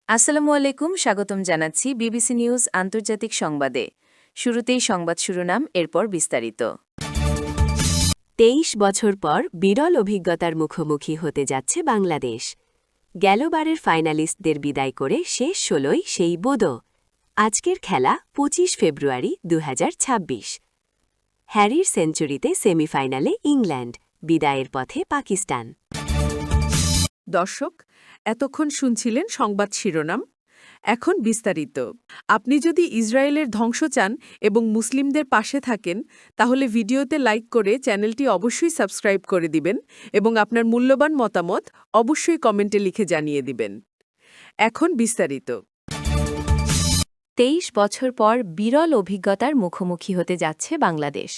আসসালামু আলাইকুম, স্বাগতম জানাচ্ছি বিবিসি নিউজ আন্তর্জাতিক সংবাদে। শুরুতেই সংবাদ শিরোনাম, এরপর বিস্তারিত। ২৩ বছর পর বিরল অভিজ্ঞতার মুখোমুখি হতে যাচ্ছে বাংলাদেশ। গেলবারের ফাইনালিস্টদের বিদায় করে শেষ ১৬ই সেই বোদো। আজকের খেলা ২৫ ফেব্রুয়ারি ২০২৬। হ্যারির সেঞ্চুরিতে সেমিফাইনালে ইংল্যান্ড, বিদায়ের পথে পাকিস্তান। দর্শক, এতক্ষণ শুনছিলেন সংবাদ শিরোনাম। এখন বিস্তারিত। আপনি যদি ইসরায়েলের ধ্বংস চান এবং মুসলিমদের পাশে থাকেন, তাহলে ভিডিওতে লাইক করে চ্যানেলটি অবশ্যই সাবস্ক্রাইব করে দিবেন এবং আপনার মূল্যবান মতামত অবশ্যই কমেন্টে লিখে জানিয়ে দিবেন। এখন বিস্তারিত। ২৩ বছর পর বিরল অভিজ্ঞতার মুখোমুখি হতে যাচ্ছে বাংলাদেশ।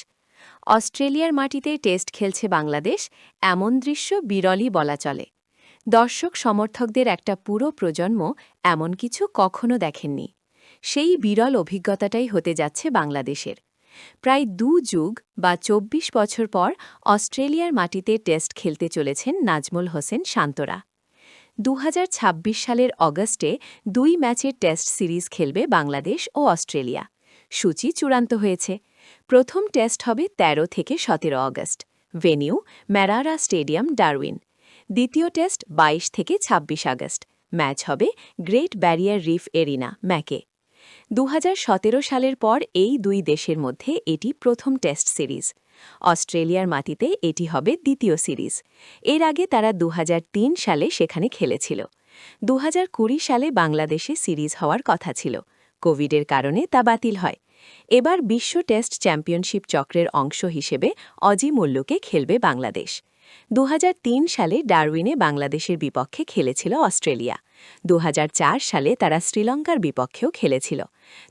অস্ট্রেলিয়ার মাটিতে টেস্ট খেলছে বাংলাদেশ, এমন দৃশ্য বিরলই বলা চলে। দর্শক সমর্থকদের একটা পুরো প্রজন্ম এমন কিছু কখনো দেখেননি। সেই বিরল অভিজ্ঞতাটাই হতে যাচ্ছে বাংলাদেশের। প্রায় ২ যুগ বা ২৪ বছর পর অস্ট্রেলিয়ার মাটিতে টেস্ট খেলতে চলেছেন নাজমুল হোসেন শান্তরা। ২০২৬ সালের অগাস্টে ২ ম্যাচের টেস্ট সিরিজ খেলবে বাংলাদেশ ও অস্ট্রেলিয়া। সূচি চূড়ান্ত হয়েছে। প্রথম টেস্ট হবে ১৩ থেকে ১৭ August. Venue Marrara Stadium, Darwin. দ্বিতীয় টেস্ট ২২ থেকে ২৬ আগস্ট। ম্যাচ হবে Great Barrier Reef Arena, Mackay. ২০১৭ সালের পর এই দুই দেশের মধ্যে এটি প্রথম টেস্ট সিরিজ। অস্ট্রেলিয়ার মাটিতে এটি হবে দ্বিতীয় সিরিজ। এর আগে তারা ২০০৩ সালে সেখানে খেলেছিল। ২০২০ সালে বাংলাদেশে সিরিজ হওয়ার কথা ছিল। কোভিডের কারণে তা বাতিল হয়। এবার বিশ্ব টেস্ট চ্যাম্পিয়নশিপ চক্রের অংশ হিসেবে অজি মুল্লুকে খেলবে বাংলাদেশ। ২০০৩ সালে ডারউইনে বাংলাদেশের বিপক্ষে খেলেছিল অস্ট্রেলিয়া। ২০০৪ সালে তারা শ্রীলঙ্কার বিপক্ষেও খেলেছিল।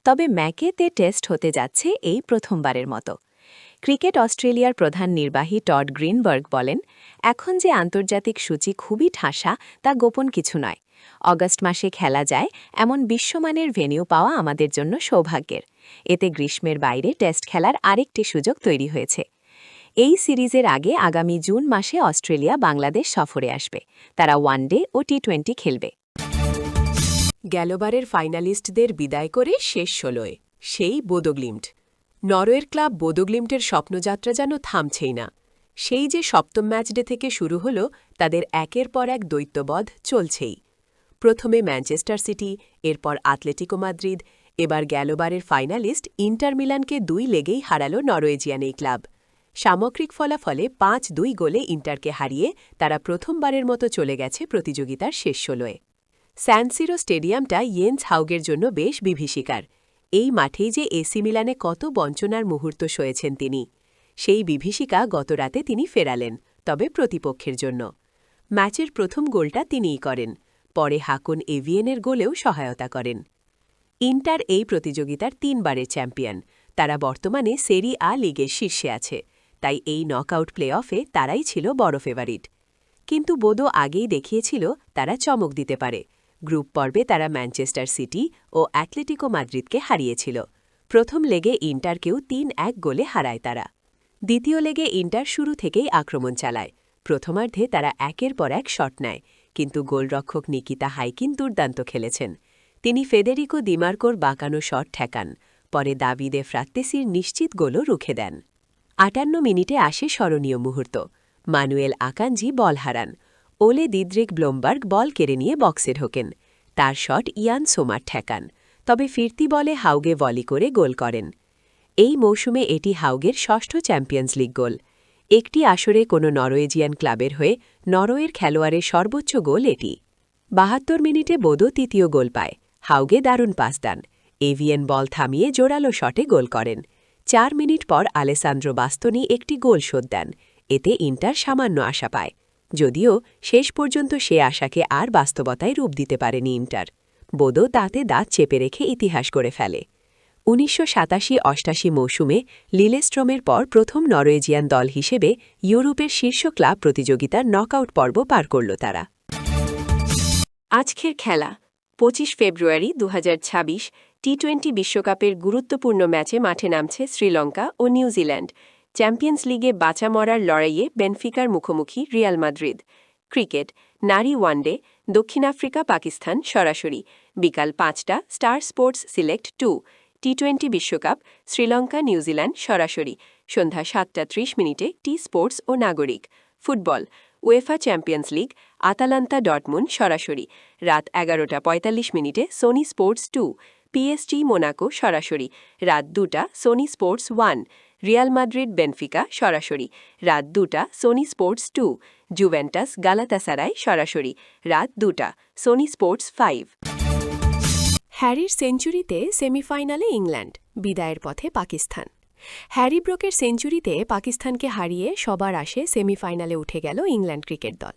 তবে ম্যাকেতে টেস্ট হতে যাচ্ছে এই প্রথমবারের মতো। ক্রিকেট অস্ট্রেলিয়ার প্রধান নির্বাহী টড গ্রিনবার্গ বলেন, এখন যে আন্তর্জাতিক সূচি খুবই ঠাসা, তা গোপন কিছু নয়। অগাস্ট মাসে খেলা যায় এমন বিশ্বমানের ভেন্যু পাওয়া আমাদের জন্য সৌভাগ্যের। এতে গ্রীষ্মের বাইরে টেস্ট খেলার আরেকটি সুযোগ তৈরি হয়েছে। এই সিরিজের আগে আগামী জুন মাসে অস্ট্রেলিয়া বাংলাদেশ সফরে আসবে। তারা ওয়ানডে ও টি-20 খেলবে। গেলবারের ফাইনালিস্টদের বিদায় করে শেষ ১৬য় সেই বোদোগ্লিম্ট। নরওয়ের ক্লাব বোদোগ্লিম্টের স্বপ্নযাত্রা যেন থামছেই না। সেই যে সপ্তম ম্যাচডে থেকে শুরু হল, তাদের একের পর এক দ্বৈতবধ চলছেই। প্রথমে ম্যানচেস্টার সিটি, এরপর আতলেটিকো মাদ্রিদ, এবার গেলবারের ফাইনালিস্ট ইন্টার মিলানকে ২ লেগেই হারাল নরওয়েজিয়ান এই ক্লাব। সামগ্রিক ফলাফলে ৫-২ গোলে ইন্টারকে হারিয়ে তারা প্রথমবারের মতো চলে গেছে প্রতিযোগিতার শেষ ১৬-এ। স্যান সিরো স্টেডিয়ামটা ইয়েন্স হাউগের জন্য বেশ বিভীষিকার। এই মাঠেই যে এসি মিলানে কত বঞ্চনার মুহূর্ত সয়েছেন তিনি। সেই বিভীষিকা গতরাতে তিনি ফেরালেন, তবে প্রতিপক্ষের জন্য। ম্যাচের প্রথম গোলটা তিনিই করেন, পরে হাকুন এভিয়েনের গোলেও সহায়তা করেন। ইন্টার এই প্রতিযোগিতার ৩ বারের চ্যাম্পিয়ন। তারা বর্তমানে সেরি আ লিগের শীর্ষে আছে, তাই এই নকআউট প্লে অফে তারাই ছিল বড় ফেভারিট। কিন্তু বোদো আগেই দেখিয়েছিল তারা চমক দিতে পারে। গ্রুপ পর্বে তারা ম্যানচেস্টার সিটি ও অ্যাটলেটিকো মাদ্রিদকে হারিয়েছিল। প্রথম লেগে ইন্টারকেও ৩-১ গোলে হারায় তারা। দ্বিতীয় লেগে ইন্টার শুরু থেকেই আক্রমণ চালায়। প্রথমার্ধে তারা একের পর এক শট নেয়, কিন্তু গোলরক্ষক নিকিতা হাইকিন দুর্দান্ত খেলেছেন। তিনি ফেদেরিকো দিমার্কোর বাঁকানো শট ঠেকান, পরে দাভিদে ফ্রাত্তেসির নিশ্চিত গোলও রুখে দেন। ৫৮ মিনিটে আসে স্মরণীয় মুহূর্ত। মানুয়েল আকাঞ্জি বল হারান। ওলে দিদ্রিক ব্লোমবার্গ বল কেড়ে নিয়ে বক্সে ঢোকেন। তার শট ইয়ান সোমার ঠেকান, তবে ফিরতি বলে হাউগে ভলি করে গোল করেন। এই মৌসুমে এটি হাউগের ষষ্ঠ চ্যাম্পিয়ন্স লিগ গোল। একটি আসরে কোনো নরওয়েজিয়ান ক্লাবের হয়ে নরওয়ের খেলোয়াড়ের সর্বোচ্চ গোল এটি। ৭২ মিনিটে বোদো তৃতীয় গোল পায়। হাউগে দারুণ পাস দেন। এভিয়েন বল থামিয়ে জোরালো শটে গোল করেন। ৪ মিনিট পর আলেসান্দ্রো বাস্তনি একটি গোল শোধ দেন। এতে ইন্টার সামান্য আশা পায়, যদিও শেষ পর্যন্ত সে আশাকে আর বাস্তবতায় রূপ দিতে পারেনি ইন্টার। বোদো তাতে দাঁত চেপে রেখে ইতিহাস করে ফেলে। ১৯৮৭-৮৮ মৌসুমে লিলেস্ট্রমের পর প্রথম নরওয়েজিয়ান দল হিসেবে ইউরোপের শীর্ষ ক্লাব প্রতিযোগিতার নকআউট পর্ব পার করল তারা। আজকের খেলা ২৫ ফেব্রুয়ারি ২০২৬ টি-20 বিশ্বকাপের গুরুত্বপূর্ণ ম্যাচে মাঠে নামছে শ্রীলঙ্কা ও নিউজিল্যান্ড। চ্যাম্পিয়ন্স লিগে বাঁচা মরার লড়াইয়ে বেনফিকার মুখোমুখি রিয়াল মাদ্রিদ। ক্রিকেট নারী ওয়ানডে দক্ষিণ আফ্রিকা পাকিস্তান সরাসরি বিকাল 5টা স্টার স্পোর্টস সিলেক্ট 2 টি20 বিশ্বকাপ শ্রীলঙ্কা নিউজিল্যান্ড সরাসরি সন্ধ্যা 7:30 টি স্পোর্টস ও নাগরিক football UEFA champions league Atalanta Dortmund সরাসরি রাত 11:45 সোনি স্পোর্টস 2 পিএসজি মোনাকো সরাসরি রাত 2টা Sony sports 1 Real Madrid Benfica সরাসরি রাত 2টা সোনি স্পোর্টস 2 জুভেন্টাস গালাতাসারাই সরাসরি রাত 2টা সোনি স্পোর্টস 5। হ্যারির সেঞ্চুরিতে সেমিফাইনালে ইংল্যান্ড, বিদায়ের পথে পাকিস্তান। হ্যারি ব্রুকের সেঞ্চুরিতে পাকিস্তানকে হারিয়ে সবার আশে সেমিফাইনালে উঠে গেল ইংল্যান্ড ক্রিকেট দল।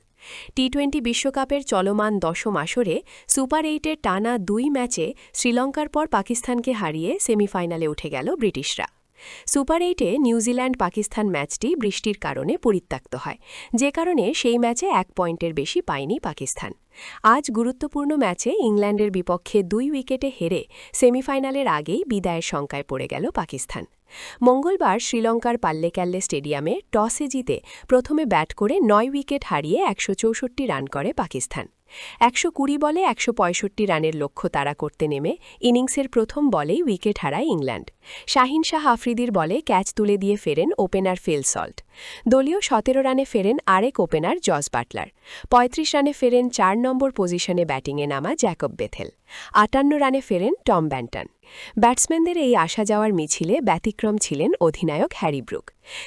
টি20 বিশ্বকাপের চলমান 10ম আসরে সুপার 8-এর টানা 2 ম্যাচে শ্রীলঙ্কার পর পাকিস্তানকে হারিয়ে সেমিফাইনালে উঠে গেল ব্রিটিশরা। সুপার 8-এ নিউজিল্যান্ড পাকিস্তান ম্যাচটি বৃষ্টির কারণে পরিত্যক্ত হয়, যে কারণে সেই ম্যাচে 1 পয়েন্টের বেশি পায়নি পাকিস্তান। আজ গুরুত্বপূর্ণ ম্যাচে ইংল্যান্ডের বিপক্ষে 2 উইকেটে হেরে সেমিফাইনালের আগেই বিদায়ের শঙ্কায় পড়ে গেল পাকিস্তান। মঙ্গলবার শ্রীলঙ্কার পাল্লেক্যালে স্টেডিয়ামে টসে জিতে প্রথমে ব্যাট করে 9 উইকেট হারিয়ে 164 রান করে পাকিস্তান। 120 বলে 165 রানের লক্ষ্য তাড়া করতে নেমে ইনিংসের প্রথম বলেই উইকেট হারায় ইংল্যান্ড। শাহিন শাহ আফ্রিদির বলে ক্যাচ তুলে দিয়ে ফেরেন ওপেনার ফিল সল্ট। দলীয় 17 রানে ফেরেন আরেক ওপেনার জস বাটলার। 35 রানে ফেরেন 4 নম্বর পজিশনে ব্যাটিংয়ে নামা জ্যাকব বেথেল। 58 রানে ফেরেন টম ব্যান্টন। ব্যাটসম্যানদের এই আসা যাওয়ার মিছিলে ব্যতিক্রম ছিলেন অধিনায়ক হ্যারি ব্রুক।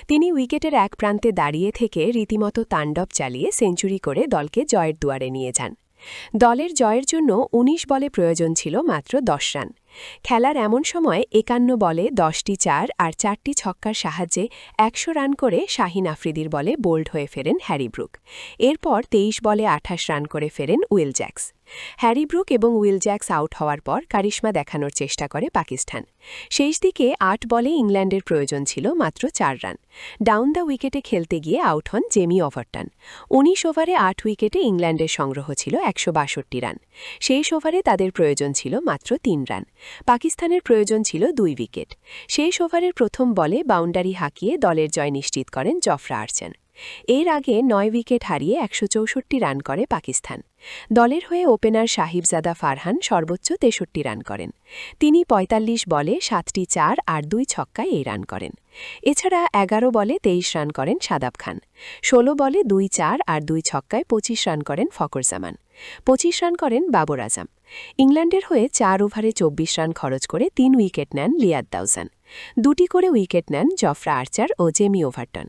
তিনি উইকেটের এক প্রান্তে দাঁড়িয়ে থেকে রীতিমতো তাণ্ডব চালিয়ে সেঞ্চুরি করে দলকে জয়ের দুয়ারে নিয়ে যান। দলের জয়ের জন্য 19 বলে প্রয়োজন ছিল মাত্র 10 রান। খেলার এমন সময় 51 বলে 10টি 4 আর 4টি ছক্কার সাহায্যে 100 রান করে শাহিন আফ্রিদির বলে বোল্ড হয়ে ফেরেন হ্যারি ব্রুক। এরপর 23 বলে 28 রান করে ফেরেন উইল জ্যাক্স। হ্যারি ব্রুক এবং উইল জ্যাক্স আউট হওয়ার পর কারিশমা দেখানোর চেষ্টা করে পাকিস্তান। শেষ দিকে 8 বলে ইংল্যান্ডের প্রয়োজন ছিল মাত্র 4 রান। ডাউন দ্য উইকেটে খেলতে গিয়ে আউট হন জেমি ওভারটন। 19 ওভারে 8 উইকেটে ইংল্যান্ডের সংগ্রহ ছিল 162 রান। শেষ ওভারে তাদের প্রয়োজন ছিল মাত্র 3 রান। পাকিস্তানের প্রয়োজন ছিল 2 উইকেট। শেষ ওভারের প্রথম বলে বাউন্ডারি হাঁকিয়ে দলের জয় নিশ্চিত করেন জফরা আর্চার। এর আগে 9 উইকেট হারিয়ে 164 রান করে পাকিস্তান। দলের হয়ে ওপেনার সাহিবজাদা ফারহান সর্বোচ্চ 63 রান করেন। তিনি 45 বলে 7টি 4 আর 2 ছক্কায় এই রান করেন। এছাড়া 11 বলে 23 রান করেন শাদাব খান। 16 বলে 2 4 আর 2 ছক্কায় 25 রান করেন ফকর জামান। 25 রান করেন বাবর আজম। ইংল্যান্ডের হয়ে 4 ওভারে 24 রান খরচ করে 3 উইকেট নেন লিয়াদ দাউজান। 2টি করে উইকেট নেন জফরা আর্চার ও জেমি ওভারটন।